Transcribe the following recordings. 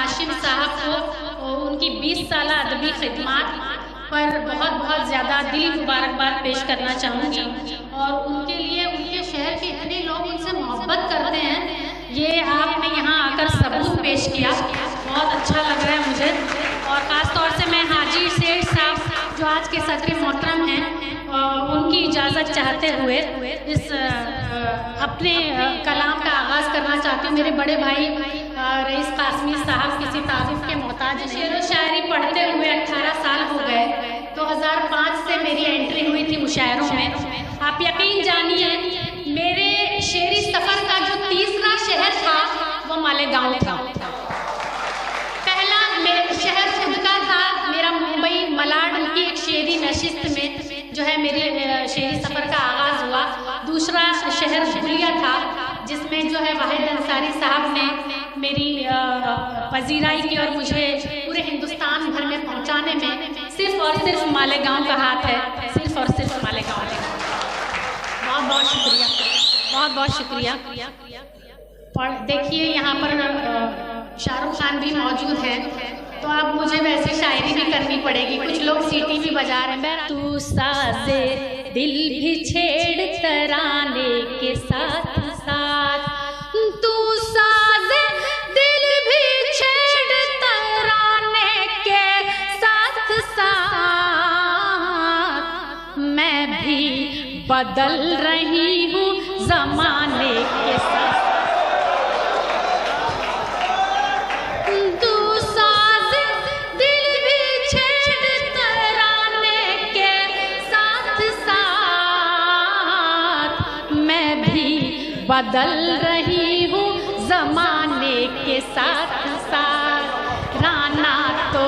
हाशिम साहब को उनकी 20 साल अदबी खिदमत पर बहुत बहुत ज़्यादा दिली मुबारकबाद पेश करना चाहूँगी। और उनके लिए उनके शहर के इतने लोग उनसे मोहब्बत करते हैं, ये आपने यहाँ आकर सबूत पेश किया, बहुत अच्छा लग रहा है मुझे। और ख़ास तौर से मैं हाजी सेठ साहब जो आज के सदर मोहतरम हैं, उनकी इजाज़त चाहते हुए इस अपने कलाम का आगाज़ करना चाहती हूँ। मेरे बड़े भाई रईस कासमी साहब किसी तारीफ के मोहताज, शेर व शायरी पढ़ते हुए 18 साल हो गए। 2005 से मेरी एंट्री हुई थी मुशायरों में। आप यकीन जानिए मेरे शेरी सफ़र का जो तीसरा शहर था वो मालेगांव था। पहला मेरे शहर खुद का था मेरा मुंबई मलाड की एक शेरी नशिस्त में जो है मेरी शेरी सफ़र का आगाज़ हुआ। दूसरा शहर बुलिया था जिसमें जो है वाहिद अंसारी साहब ने मेरी पजीराई की और मुझे पूरे हिंदुस्तान भर में पहुंचाने में सिर्फ और सिर्फ मालेगांव का हाथ है, सिर्फ और सिर्फ मालेगांव का। बहुत बहुत शुक्रिया, बहुत बहुत शुक्रिया। देखिए यहाँ पर शाहरुख खान भी मौजूद है, तो अब मुझे वैसे शायरी भी करनी पड़ेगी। कुछ लोग सीटी भी बजा रहे हैं। तू साजे दिल भी छेड़ तराने के साथ साथ, तू साजे दिल भी छेड़ तराने के साथ साथ, मैं भी बदल रही हूँ ज़माने के साथ। बदल रही हूँ ज़माने के साथ साथ, राना तो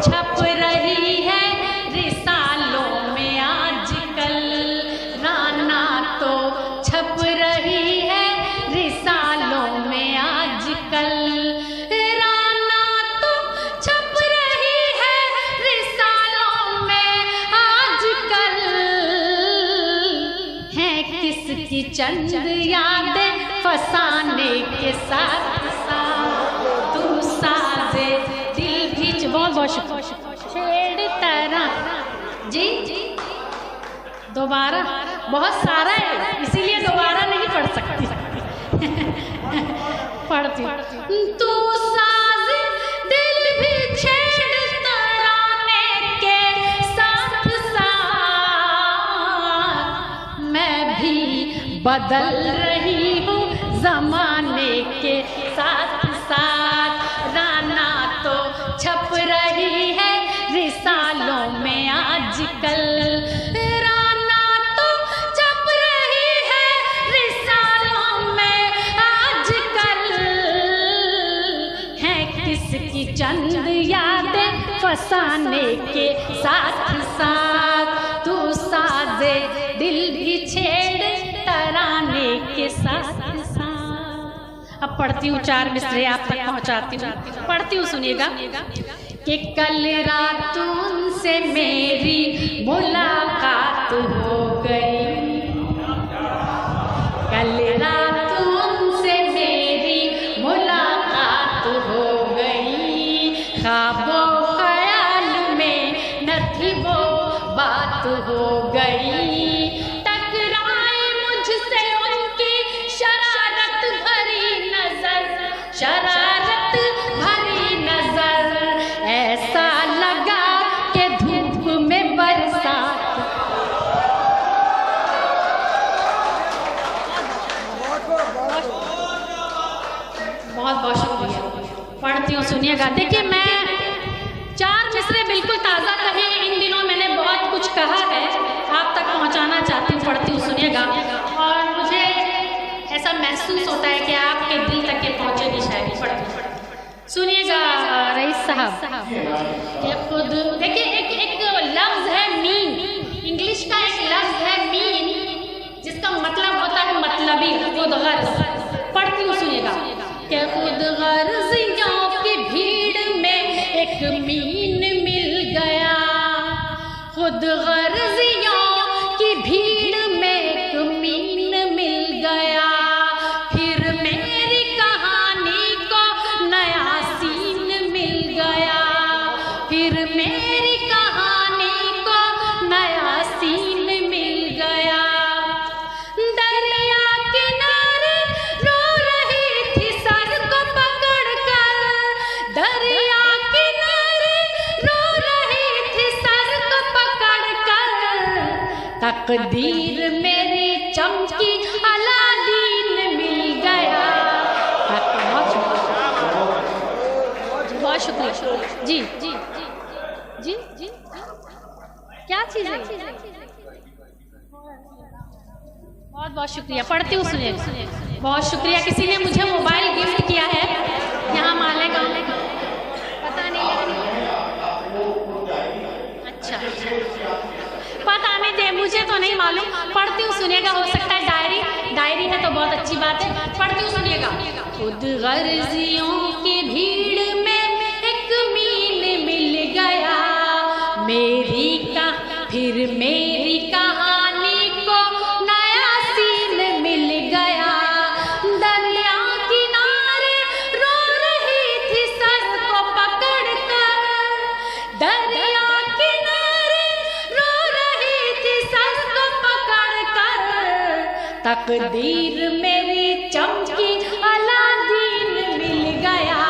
छप रही है रिसालों में आजकल, राना तो छप रही है रिसालों में आजकल, राना तो छप रही है रिसालों में आजकल, है किसकी चंद यादें फसाने के साथ साथ, तू साजे दिल भी छेड़ तरह। जी दोबारा बहुत सारा है इसीलिए दोबारा नहीं पढ़ सकती। पढ़ती तू साजे दिल भी छेड़ तराने के साथ साथ, मैं भी बदल रही हूँ ज़माने के साथ साथ, राना तो छप रही है रिसालों में आजकल, राना तो छप रही है रिसालों में आजकल, है किसकी चंद यादें फसाने के साथ साथ, तू साजे दिल भी छेड़ तराने के साथ साथ। अब पढ़ती हूँ 4 मिसरे आप तक पहुँचाती हूँ, पढ़ती हूँ सुनिएगा। कि कल रात उनसे मेरी मुलाकात हो गई, कल रात उनसे मेरी मुलाकात हो गई, ख्वाबो ख्याल में न थी वो बात हो गई, शरारत भरी नजर, ऐसा लगा कि धूप में बरसात। बहुत बहुत शुक्रिया, पढ़ती हूँ सुनिएगा। देखिए मैं 4 मिसरे बिल्कुल ताज़ा कहे, इन दिनों मैंने बहुत कुछ कहा है आप तक पहुँचाना चाहती हूँ, पढ़ती हूँ सुनिएगा। और मुझे ऐसा महसूस होता है कि आपके दिल तक ये पहुँचेगी शायरी। पढ़ती सुनिएगा रईस साहब। ये खुद देखिए एक लफ्ज़ है मीन, इंग्लिश का एक लफ्ज़ है मीन जिसका मतलब होता है मतलबी, खुद गर्ज़। पढ़ती हूँ सुनिएगा। कि खुद गर्ज़ियों की भीड़ में एक मीन मिल गया, खुद गर्ज़ियों की भीड़ में एक मीन मिल गया, फिर मेरी कहानी को नया सीन फिर मेरी कहानी को नया सीन मिल गया। दरिया किनारे रो रही थी सर को पकड़कर, दरिया किनारे रो रही थी सर को पकड़कर। तकदीर मेरी चमकी अलादीन मिल गया। बहुत शुक्रिया जी जी जी जी। क्या चीज़ है? बहुत बहुत शुक्रिया। पढ़ती हूँ, सुनिए। बहुत शुक्रिया। किसी ने मुझे मोबाइल गिफ्ट किया है यहाँ मालेगांव, पता नहीं लेकिन अच्छा पता नहीं दे, मुझे तो नहीं मालूम। पढ़ती हूँ, सुनिएगा। हो सकता है डायरी है तो बहुत अच्छी बात है। पढ़ती हूँ, सुनिएगा। खुद गर्जियों की भीड़ में एक मील मिल गया। फिर मेरी कहानी को नया सीन मिल गया। दरिया किनारे रो रही थी सर को पकड़कर, दरिया किनारे रो रही थी सर को पकड़कर। तकदीर मेरी चमकी अलादीन मिल गया।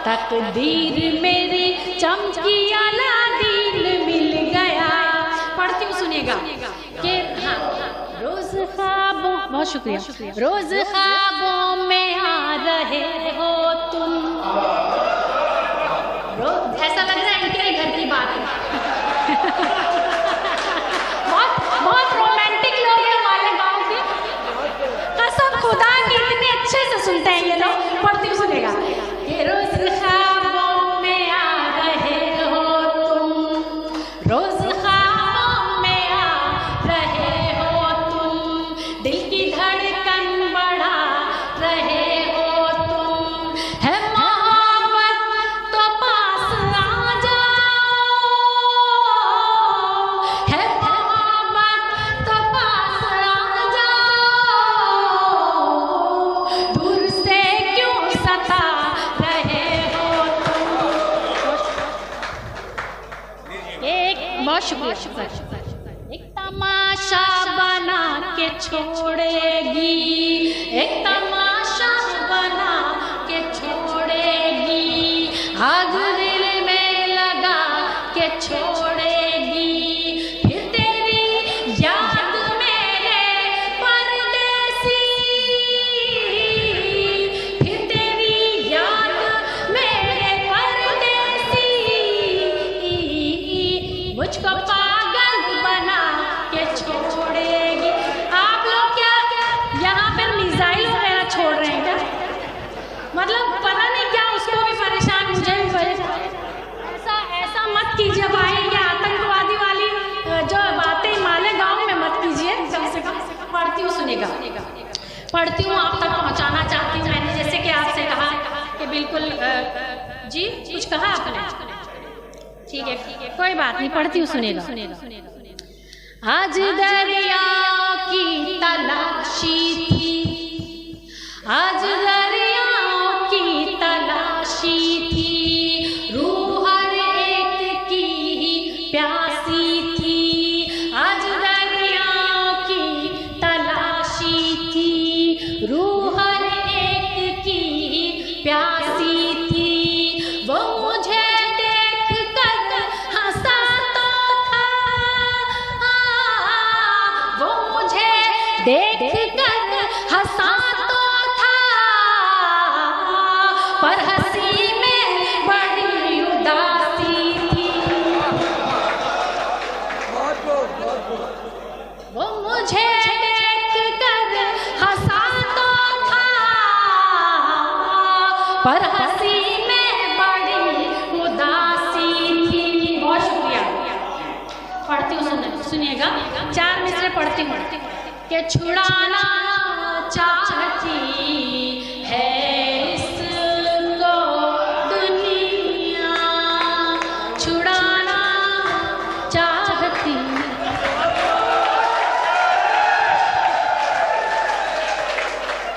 तकदीर मेरी चमकी अलादीन मिल गया। पढ़ती हूँ, सुनिएगा कि हाँ, रोज ख्वाबों, बहुत शुक्रिया, रोज ख्वाबों में आ रहे हो तुम। ऐसा लग रहा है इनके घर की बात है। बहुत रोमांटिक लोग हैं हमारे गाँव के, कसम खुदा की, इतने अच्छे से सुनते हैं ये लोग। पढ़ती हूँ, सुनेगा। ये रोज ख्वाबों में आ रहे हो तुम, रोज ख्वाबों में आ रहे हो तुम। दिल की धड़कन बढ़ा रहे हो तुम। है मोहब्बत तो पास आ जाओ, है मोहब्बत तो पास आ जाओ। दूर से क्यों सता रहे हो तुम। एक बहुत शुक्रिया। एक तमाशा बना के छोड़ेगी, एक तमाशा बना के छोड़ेगी। आग दिल में लगा के छोड़ेगी। फिर तेरी याद मेरे परदेसी, फिर तेरी याद मेरे परदेसी। मुझको पागल बना के छोड़ेगी। आप लोग क्या यहाँ पर मिसाइल वगैरह छोड़ रहे हैं क्या? मतलब पता नहीं क्या, उसको भी परेशान, मुझे भी परेशान। ऐसा मत कीजिए भाई, ये आतंकवादी वाली जो बातें मालेगांव में मत कीजिए कम से कम। पढ़ती हूँ, सुनेगा। पढ़ती हूँ, आप तक पहुँचाना चाहती हूँ। मैंने जैसे कि आपसे कहा कि बिल्कुल जी, कुछ कहा आपने? ठीक है, कोई बात नहीं। पढ़ती हूँ, सुनेगा। आज दरियाओं की तलाशी थी, आज दरियाओं की तलाशी थी। रूह हर एक की ही प्यासी थी। आज दरियाओं की तलाशी थी। रूह हर एक की ही प्यासी थी। वो मुझे देख कर हंसा तो था, वो मुझे देख कर हंसा तो था, पर हंसी में बड़ी उदासी थी। वो मुझे देख कर हंसा तो था, पर हंसी में बड़ी उदासी थी। बहुत शुक्रिया। पढ़ती हूँ, सुनिएगा। 4 मिसरे पढ़ती हूँ। कि छुड़ाना चाहती है इसको दुनिया, छुड़ाना चाहती।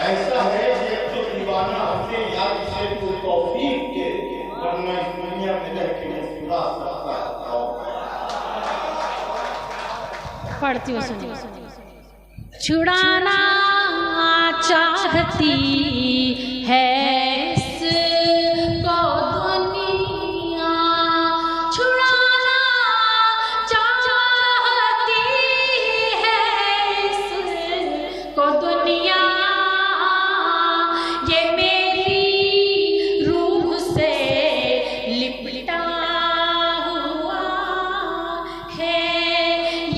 ऐसा है कि तो दीवाना हंसे याद से तो तौफीक के, वरना इस दुनिया में रह के मुस्कुरा पढ़ती हूँ, सुनिए। छुड़ाना चाहती है इसको दुनिया, छुड़ाना चाहती है इसको दुनिया, ये मेरी रूह से लिपटा हुआ है,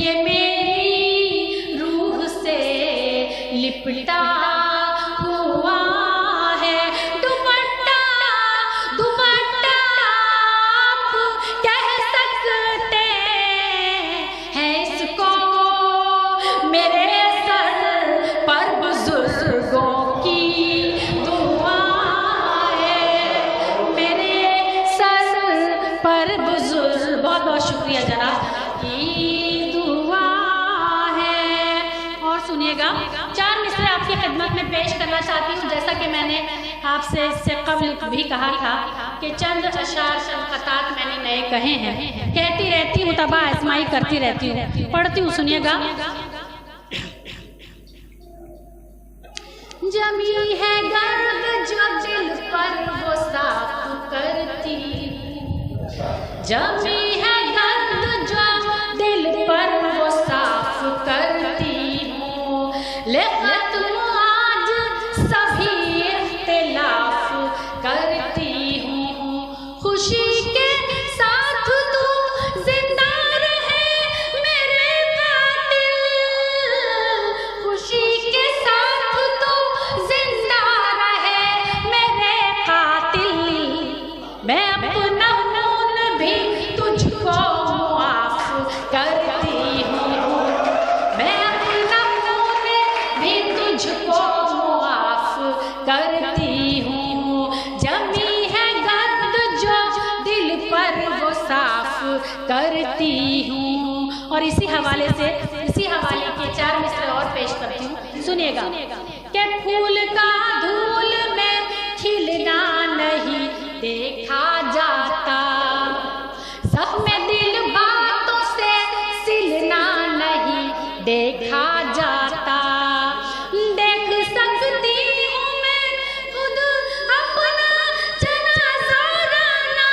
ये मेरी रूह से लिपटा हुआ है। दुपट्टा दुपट्टा आप कह सकते हैं इसको, मेरे सर पर बुजुर्गों की दुआ है, मेरे सर पर बुजुर्ग, बहुत बहुत शुक्रिया जनाब, की दुआ है। और सुनिएगा, चार मिसरे आपकी खिदमत में पेश करना चाहती हूँ। जैसा कि मैंने आपसे इससे कबल भी कहा था कि चंद अशार कतात मैंने नए कहे हैं, कहती रहती हूँ, तबा आजमाई करती रहती हूँ, पढ़ती हूँ, सुनिएगा। जमी है गर्द जो दिल पर वो साफ करती, जमी है गर्द जो दिल पर वो साफ करती हूँ, लेकिन आज सभी इख्तिलाफ करती हूँ। खुशी के साथ तू जिंदा रहे मेरे कातिल, खुशी के साथ तू जिंदा रहे मेरे कातिल, मैं अपना खून भी तुझको माफ करती हूँ, मैं अपना खून भी तुझको माफ करती हूँ। जमी है गर्द जो दिल पर वो साफ करती हूँ। और इसी हवाले से, इसी हवाले के चार मिसरे और पेश करती हूँ, सुनिएगा। कि फूल का धूल में खिलना नहीं देखा जाता, ज़ख्म दिल बातों से सिलना नहीं देखा जाता, देख सकती हूँ मैं खुद अपना जनाजा राना,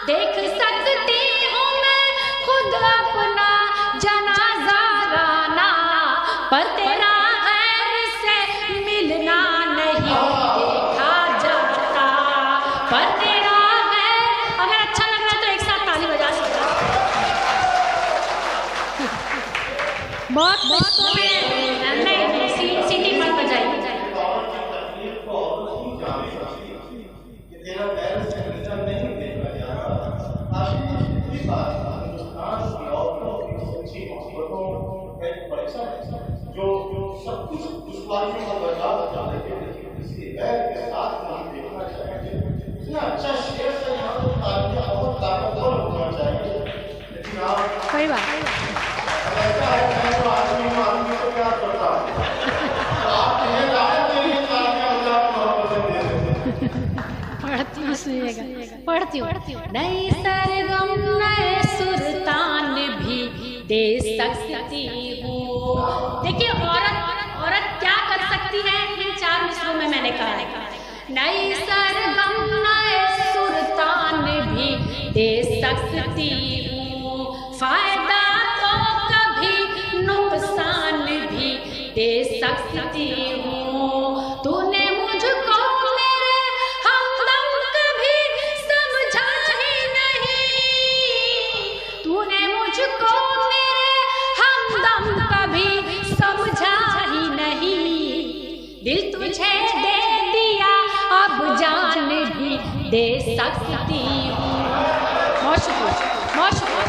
देख सकती हूँ मैं खुद अपना जनाजा राना, पर तेरा गैर से मिलना नहीं देखा जाता, पर तेरा गैर। अगर अच्छा लग रहा है तो एक साथ ताली बजा सकते हैं। बहुत बहुत नहीं, सीटी मत बजाइए। जो सब कुछ दुश्वारियों का बर्बाद बचा लेते हैं, किसी गैर के साथ नहीं देखना चाहिए। इतना अच्छा शेर से यहाँ तो तालियां बहुत ताकतवर होना चाहिए, लेकिन आप सही बात ऐसा है तो आदमी को क्या करता है, आप इन्हें दावत के लिए तालियां बजा मोहब्बत दे देते हैं। पढ़ती हूँ, सुनिएगा, पढ़ती हूँ। नई सरगम नए सुरतान भी दे सकती हूँ। देखिए, औरत क्या कर सकती है, इन चार मिसरों में मैंने कहा है। नई सरगम नए सुरतान भी दे सकती हूँ, फायदा तो कभी नुकसान भी दे सकती हूँ। तूने मुझको मेरे हमदम कभी समझा ही नहीं, तूने मुझको मेरे हमदम कभी समझा ही नहीं, दिल तुझे दे दिया अब जान भी दे सकती हूँ। बहुत शुक्रिया, बहुत शुक्रिया।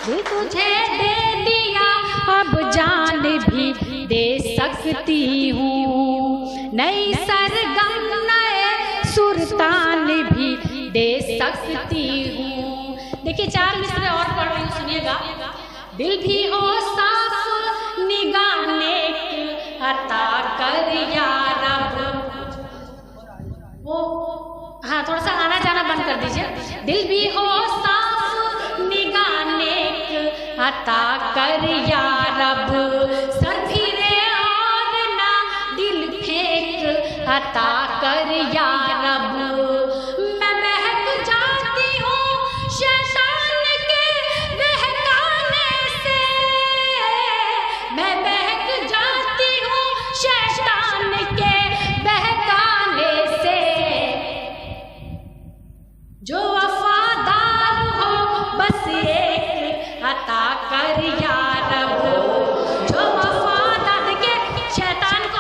दिल तुझे दे दिया अब जान भी दे सकती हूँ, नई सरगम नए सुरतान भी दे सकती हूँ। देखिए, चार मिसरे और पढ़ रही हूँ, सुनिएगा। दिल भी हो साफ निगाह नेक अता कर या रब, वो हाँ थोड़ा सा आना जाना बंद कर दीजिए। दिल भी हो साफ निगाह नेक अता कर या रब, सर फिरे और ना दिल फेंक अता कर या रब। मैं बहक जाती हूँ शैतान के बहकाने से, मैं बहक जाती हूँ शैतान के बहकाने से। जो वफादार हो बस एक अता कर या रब, जो वफादार। देखिए शैतान को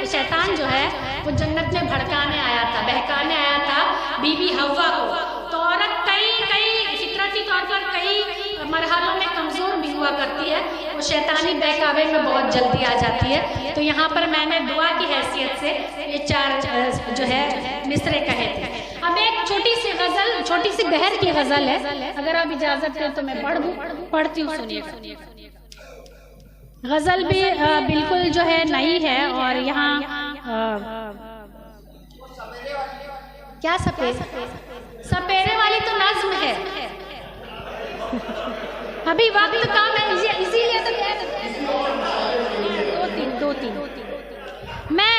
शैतान जो है वो जन्नत में भड़काने आया था, बहकाने आया था बीबी हव्वा को। तो औरत कई फितरती तौर पर कई मरहलों में कमज़ोर भी हुआ करती है, वो शैतानी बहकावे में बहुत जल्दी आ जाती है। तो यहाँ पर मैंने दुआ की हैसियत से ये 4 जो है मिसरे कहे थे। अब एक छोटी सी गज़ल, छोटी सी बहर की गज़ल है, अगर आप इजाज़त दें तो मैं पढ़ती हूँ, सुनिए। गज़ल भी बिल्कुल जो है नई है और यहाँ क्या सपेरे वाली तो नज़्म है। अभी वक्त कम है इसीलिए तो क्या दो तीन मैं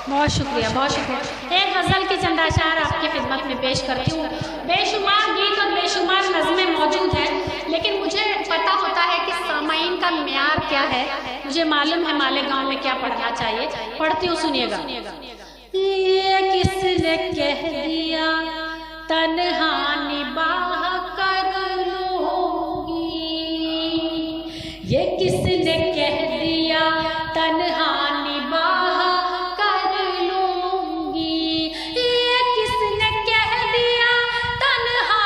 बहुत शुक्रिया, बहुत शुक्रिया। एक गज़ल की चंद अशार आपकी खिदमत में पेश करती हूँ। बेशुमार गीत और बेशुमार नज़में मौजूद हैं, लेकिन मुझे पता होता है कि सामाईन का म्यार क्या है, मुझे मालूम है मालेगांव में क्या पढ़ना चाहिए। पढ़ती हूँ, सुनिएगा। ये किसने कह दिया तन्हा निबाह कर लूँगी, ये किसने कह दिया तन्हा निबाह कर लूँगी, ये किसने कह दिया तन्हा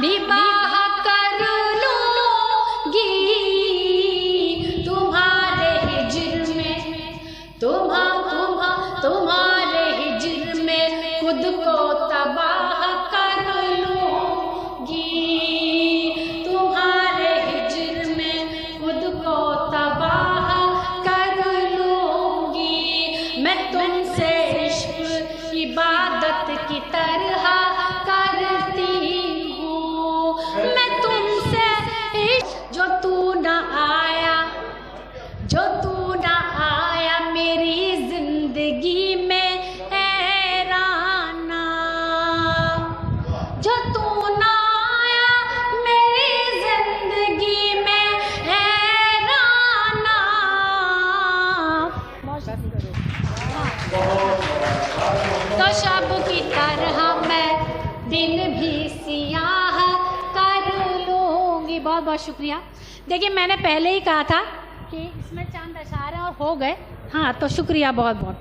निबाह कर लूँगी। तुम्हारे हिज्र में तुम्हारे हिज्र में खुद को तबाह कर लूँगी, तुम्हारे हिज्र में खुद को तबाह कर लूँगी। मैं तुमसे इश्क इबादत की तरह करती हूँ, मैं तुमसे इश्क जो तू न आया मेरी जिंदगी में हैराना, जो तू न आया मेरी जिंदगी में हैराना। तो शब की तरह मैं दिन भी सियाह कर लूँगी। बहुत बहुत शुक्रिया। देखिए मैंने पहले ही कहा था कि इसमें चंद अशार और हो गए। हाँ तो शुक्रिया बहुत बहुत।